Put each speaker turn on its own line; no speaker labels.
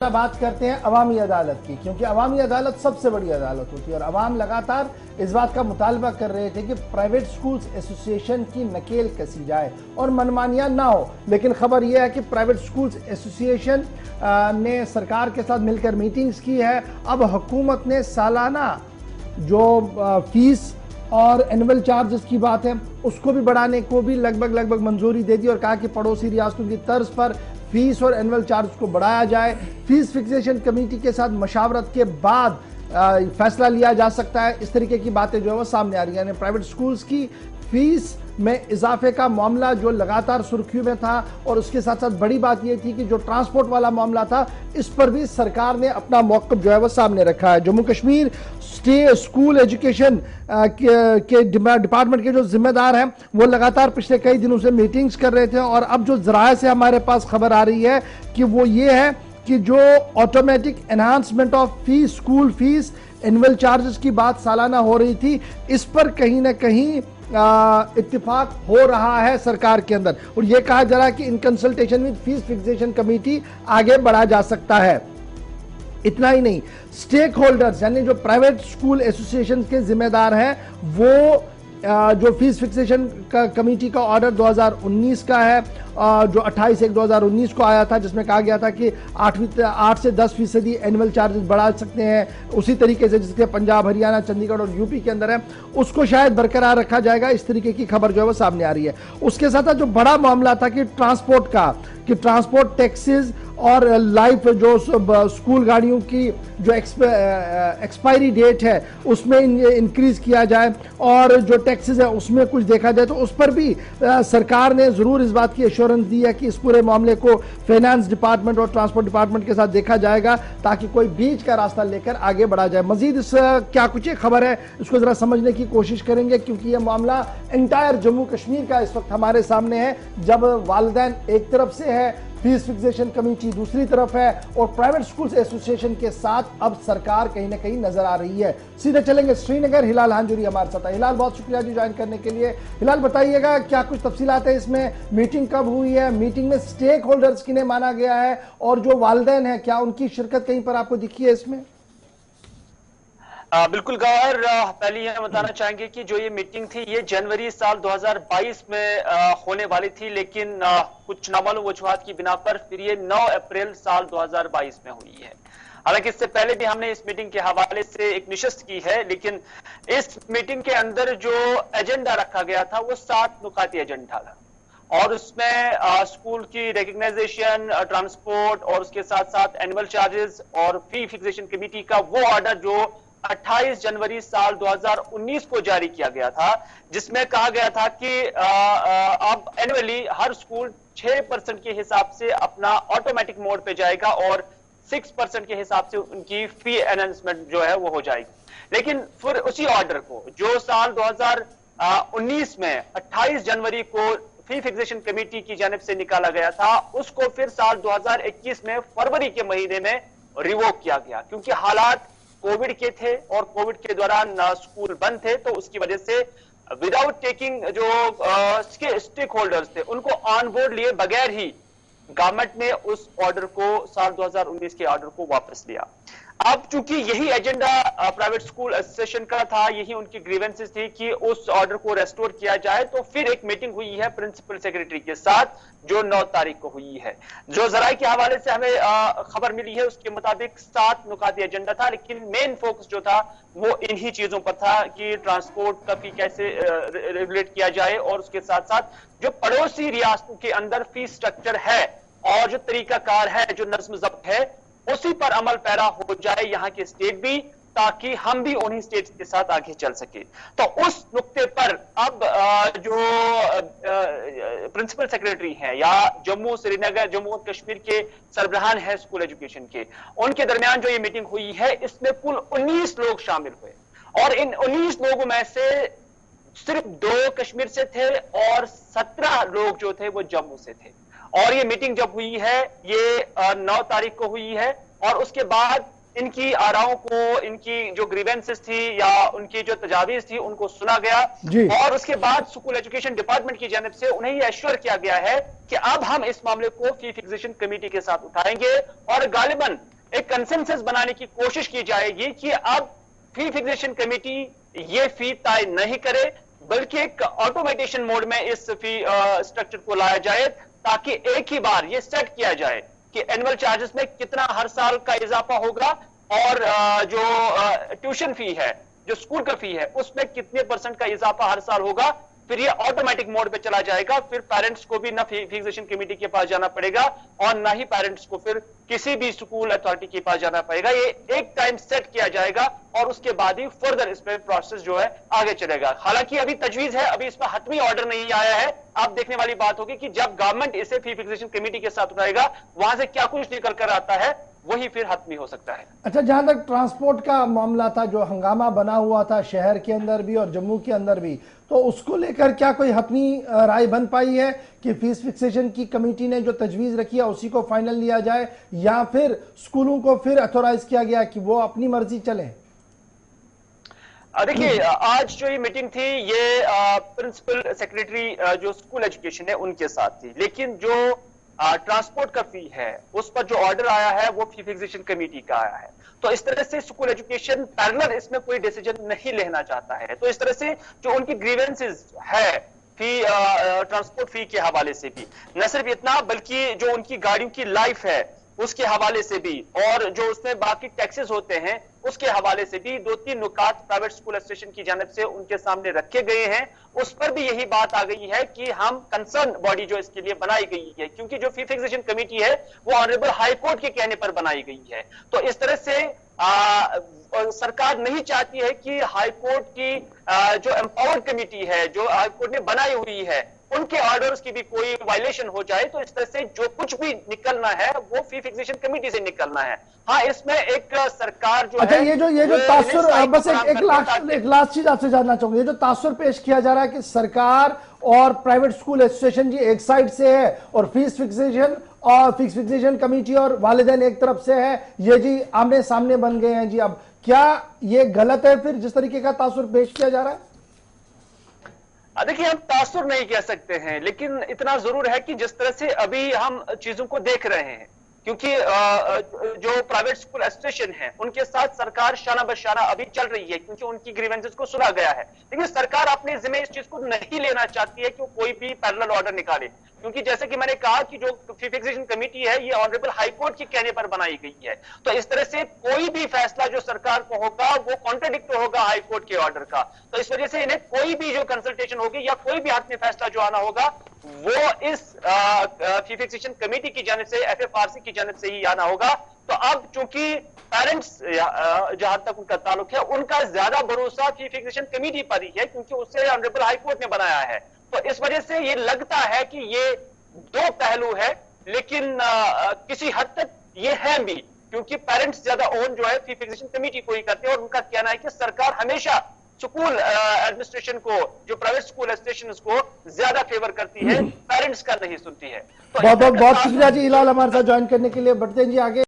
बात करते हैं अवामी अदालत की, क्योंकि अवामी अदालत सबसे बड़ी अदालत होती है और अवाम लगातार इस बात का मुतालबा कर रहे थे कि प्राइवेट स्कूल्स एसोसिएशन की नकेल कसी जाए और मनमानियां ना हो। लेकिन खबर यह है कि प्राइवेट स्कूल्स एसोसिएशन ने सरकार के साथ मिलकर मीटिंग्स की है। अब हुकूमत ने सालाना जो फीस और एनुअल चार्जेस की बात है उसको भी बढ़ाने को भी लगभग मंजूरी दे दी और कहा कि पड़ोसी रियासतों की तर्ज पर फीस और एनुअल चार्ज को बढ़ाया जाए। फीस फिक्सेशन कमेटी के साथ मशावरत के बाद फैसला लिया जा सकता है। इस तरीके की बातें जो है वो सामने आ रही है। प्राइवेट स्कूल्स की फीस में इजाफे का मामला जो लगातार सुर्खियों में था और उसके साथ साथ बड़ी बात यह थी कि जो ट्रांसपोर्ट वाला मामला था इस पर भी सरकार ने अपना मौक़िफ़ जो है वो सामने रखा है। जम्मू कश्मीर स्कूल एजुकेशन के डिपार्टमेंट के जो जिम्मेदार हैं वो लगातार पिछले कई दिनों से मीटिंग्स कर रहे थे और अब जो जराए से हमारे पास खबर आ रही है कि वो ये है कि जो automatic enhancement of fees, school fees, annual charges की बात सालाना हो रही थी, इस पर कहीं ना कहीं इत्तेफाक हो रहा है सरकार के अंदर और यह कहा जा रहा है कि in consultation with fees fixation committee आगे बढ़ा जा सकता है। इतना ही नहीं, स्टेक होल्डर्स यानी जो प्राइवेट स्कूल एसोसिएशन के जिम्मेदार हैं वो जो फीस फिक्सेशन का कमेटी का ऑर्डर 2019 का है जो 28/1/2019 को आया था, जिसमें कहा गया था कि 8 से 10% एनुअल चार्जेस बढ़ा सकते हैं, उसी तरीके से जिसके पंजाब, हरियाणा, चंडीगढ़ और यूपी के अंदर है उसको शायद बरकरार रखा जाएगा। इस तरीके की खबर जो है वो सामने आ रही है। उसके साथ जो बड़ा मामला था कि ट्रांसपोर्ट का, कि ट्रांसपोर्ट टैक्सेस और लाइफ जो स्कूल गाड़ियों की जो एक्सपायरी डेट है उसमें इंक्रीज किया जाए और जो टैक्सेस है उसमें कुछ देखा जाए, तो उस पर भी सरकार ने जरूर इस बात की एश्योरेंस दी है कि इस पूरे मामले को फाइनेंस डिपार्टमेंट और ट्रांसपोर्ट डिपार्टमेंट के साथ देखा जाएगा ताकि कोई बीच का रास्ता लेकर आगे बढ़ा जाए। मजीद इस क्या कुछ खबर है इसको जरा समझने की कोशिश करेंगे, क्योंकि यह मामला एंटायर जम्मू कश्मीर का इस वक्त हमारे सामने है, जब वालिदैन एक तरफ से है, फीस फिक्सेशन कमेटी दूसरी तरफ है और प्राइवेट स्कूल्स एसोसिएशन के साथ अब सरकार कहीं ना कहीं नजर आ रही है। सीधे चलेंगे श्रीनगर, हिलाल हांजुरी हमारे साथ है। हिलाल, बहुत शुक्रिया जी ज्वाइन करने के लिए। हिलाल, बताइएगा क्या कुछ तफसीलात है इसमें, मीटिंग कब हुई है, मीटिंग में स्टेक होल्डर्स किन्हें माना गया है और जो वालिदैन है क्या उनकी शिरकत कहीं पर आपको दिखी है इसमें?
बिल्कुल गौहर, पहले यह बताना चाहेंगे कि जो ये मीटिंग थी ये जनवरी साल 2022 में होने वाली थी, लेकिन कुछ नामालूम वजूहात की बिना पर फिर ये 9 अप्रैल साल 2022 में हुई है। हालांकि इससे पहले भी हमने इस मीटिंग के हवाले से एक निशस्त की है, लेकिन इस मीटिंग के अंदर जो एजेंडा रखा गया था वो 7 नुकाती एजेंडा था और उसमें स्कूल की रिकग्नाइजेशन, ट्रांसपोर्ट और उसके साथ साथ एनुअल चार्जेस और फी फिक्सेशन कमेटी का वो ऑर्डर जो 28 जनवरी साल 2019 को जारी किया गया था, जिसमें कहा गया था कि अब एनुअली हर स्कूल 6% के हिसाब से अपना ऑटोमेटिक मोड पे जाएगा और 6% के हिसाब से उनकी फी एनहांसमेंट जो है वो हो जाएगी। लेकिन फिर उसी ऑर्डर को जो साल 2019 में 28 जनवरी को फी फिक्सेशन कमेटी की जानिब से निकाला गया था, उसको फिर साल 2021 में फरवरी के महीने में रिवोक किया गया, क्योंकि हालात कोविड के थे और कोविड के दौरान स्कूल बंद थे, तो उसकी वजह से विदाउट टेकिंग जो स्टेक होल्डर्स थे उनको ऑन बोर्ड लिए बगैर ही गवर्नमेंट ने उस ऑर्डर को, साल 2019 के ऑर्डर को वापस लिया। अब चूंकि यही एजेंडा प्राइवेट स्कूल एसोसिएशन का था, यही उनकी ग्रीवेंसेस थी कि उस ऑर्डर को रेस्टोर किया जाए, तो फिर एक मीटिंग हुई है प्रिंसिपल सेक्रेटरी के साथ जो 9 तारीख को हुई है। जो जराये के हवाले से हमें खबर मिली है उसके मुताबिक 7 नुकाती एजेंडा था, लेकिन मेन फोकस जो था वो इन्हीं चीजों पर था कि ट्रांसपोर्ट का फी कैसे रेगुलेट किया जाए और उसके साथ साथ जो पड़ोसी रियासतों के अंदर फीस स्ट्रक्चर है और जो तरीकाकार है, जो नज्म ज़ब्त है, उसी पर अमल पैरा हो जाए यहाँ के स्टेट भी, ताकि हम भी उन्हीं स्टेट्स के साथ आगे चल सके। तो उस नुक्ते पर अब जो प्रिंसिपल सेक्रेटरी हैं या जम्मू श्रीनगर जम्मू और कश्मीर के सरबराहान है स्कूल एजुकेशन के, उनके दरमियान जो ये मीटिंग हुई है इसमें कुल 19 लोग शामिल हुए और इन 19 लोगों में से सिर्फ 2 कश्मीर से थे और 17 लोग जो थे वो जम्मू से थे। और ये मीटिंग जब हुई है ये 9 तारीख को हुई है और उसके बाद इनकी आराओं को, इनकी जो ग्रीवेंसेस थी या उनकी जो तजावीज थी उनको सुना गया और उसके बाद स्कूल एजुकेशन डिपार्टमेंट की जानिब से उन्हें यह एश्योर किया गया है कि अब हम इस मामले को फी फिक्सेशन कमेटी के साथ उठाएंगे और गालिबन एक कंसेंसस बनाने की कोशिश की जाएगी कि अब फी फिक्सेशन कमेटी ये फी तय नहीं करे बल्कि एक ऑटोमेटेशन मोड में इस फी स्ट्रक्चर को लाया जाए ताकि एक ही बार ये सेट किया जाए कि एनुअल चार्जेस में कितना हर साल का इजाफा होगा और जो ट्यूशन फी है, जो स्कूल का फी है, उसमें कितने % का इजाफा हर साल होगा। फिर ये ऑटोमेटिक मोड पे चला जाएगा। फिर पेरेंट्स को भी ना फिक्सेशन कमेटी के पास जाना पड़ेगा और ना ही पेरेंट्स को फिर किसी भी स्कूल अथॉरिटी के पास जाना पड़ेगा। ये एक टाइम सेट किया जाएगा और उसके बाद ही फर्दर इसमें प्रोसेस जो है आगे चलेगा। हालांकि अभी तजवीज है, अभी इसमें हतमी ऑर्डर नहीं आया है। आप देखने वाली बात होगी कि जब गवर्नमेंट इसे फी फिक्सेशन कमेटी के साथ उठाएगा वहां से क्या कुछ निकल कर आता है वही फिर हतमी हो सकता है। अच्छा,
जहां तक ट्रांसपोर्ट का मामला था, जो हंगामा बना हुआ था शहर के अंदर भी और जम्मू के अंदर भी, तो उसको लेकर क्या कोई हतमी राय बन पाई है कि फीस फिक्सेशन की कमेटी ने जो तजवीज रखी है उसी को फाइनल लिया जाए या फिर स्कूलों को फिर अथोराइज किया गया कि वो अपनी मर्जी चले?
देखिए, आज जो ये मीटिंग थी ये प्रिंसिपल सेक्रेटरी जो स्कूल एजुकेशन है उनके साथ थी, लेकिन जो ट्रांसपोर्ट का फी है उस पर जो ऑर्डर आया है वो फी फिक्सेशन कमेटी का आया है। तो इस तरह से स्कूल एजुकेशन पैरेलल इसमें कोई डिसीजन नहीं लेना चाहता है। तो इस तरह से जो उनकी ग्रीवेंसेस है फी ट्रांसपोर्ट फी के हवाले से भी, न सिर्फ इतना बल्कि जो उनकी गाड़ियों की लाइफ है उसके हवाले से भी और जो उसमें बाकी टैक्सेस होते हैं उसके हवाले से भी 2-3 नुकात प्राइवेट स्कूल एसोसिएशन की जानिब से उनके सामने रखे गए हैं। उस पर भी यही बात आ गई है कि हम कंसर्न बॉडी जो इसके लिए बनाई गई है, क्योंकि जो फी फिक्सेशन कमेटी है वो ऑनरेबल हाई कोर्ट के कहने पर बनाई गई है। तो इस तरह से सरकार नहीं चाहती है कि हाई कोर्ट की जो एम्पावर्ड कमेटी है, जो हाई कोर्ट ने बनाई हुई है, उनके ऑर्डर्स की भी कोई वायलेशन हो जाए। तो इस तरह से जो कुछ भी निकलना है वो फी फिक्सेशन कमेटी से निकलना है। हाँ, इसमें एक सरकार जो
अच्छा,
है
ये जो तासुर, बस एक लास्ट चीज आपसे जानना चाहूंगा, ये जो तासुर पेश किया जा रहा है कि सरकार और प्राइवेट स्कूल एसोसिएशन जी एक साइड से है और फीस फिक्सेशन कमेटी और वालिदैन एक तरफ से है, ये जी आमने सामने बन गए हैं जी। अब क्या ये गलत है फिर जिस तरीके का तासुर पेश किया जा रहा है?
देखिए, हम तासुर नहीं कह सकते हैं, लेकिन इतना जरूर है कि जिस तरह से अभी हम चीजों को देख रहे हैं, क्योंकि जो प्राइवेट स्कूल एसोसिएशन है उनके साथ सरकार शाना बशाना अभी चल रही है क्योंकि उनकी ग्रीवेंसेस को सुना गया है। लेकिन सरकार अपने जिम्मे इस चीज को नहीं लेना चाहती है कि कोई भी पैरेलल ऑर्डर निकाले, क्योंकि जैसे कि मैंने कहा कि जो फी फिक्सेशन कमेटी है ये ऑनरेबल हाई कोर्ट के कहने पर बनाई गई है। तो इस तरह से कोई भी फैसला जो सरकार को होगा वो कॉन्ट्राडिक्ट होगा हाई कोर्ट के ऑर्डर का। तो इस वजह से इन्हें कोई भी जो कंसल्टेशन होगी या कोई भी हाथ में फैसला जो आना होगा वो इस फी फिक्सेशन कमेटी की जानिब से, FFRC की जानिब से ही आना होगा। तो अब चूंकि पेरेंट्स जहां तक उनका ताल्लुक है उनका ज्यादा भरोसा फी फिक्सेशन कमेटी पर ही है, क्योंकि उससे ऑनरेबल हाई कोर्ट ने बनाया है। तो इस वजह से ये लगता है कि ये दो पहलू है, लेकिन किसी हद तक ये है भी, क्योंकि पेरेंट्स ज्यादा ओन जो है फी फिक्सेशन कमेटी को ही करते हैं और उनका कहना है कि सरकार हमेशा स्कूल एडमिनिस्ट्रेशन को, जो प्राइवेट स्कूल एसोसिएशन को ज्यादा फेवर करती है, पेरेंट्स का नहीं सुनती है। तो
बहुत शुक्रिया जी हिलाल हमारे साथ ज्वाइन करने के लिए। बढ़ते हैं जी आगे।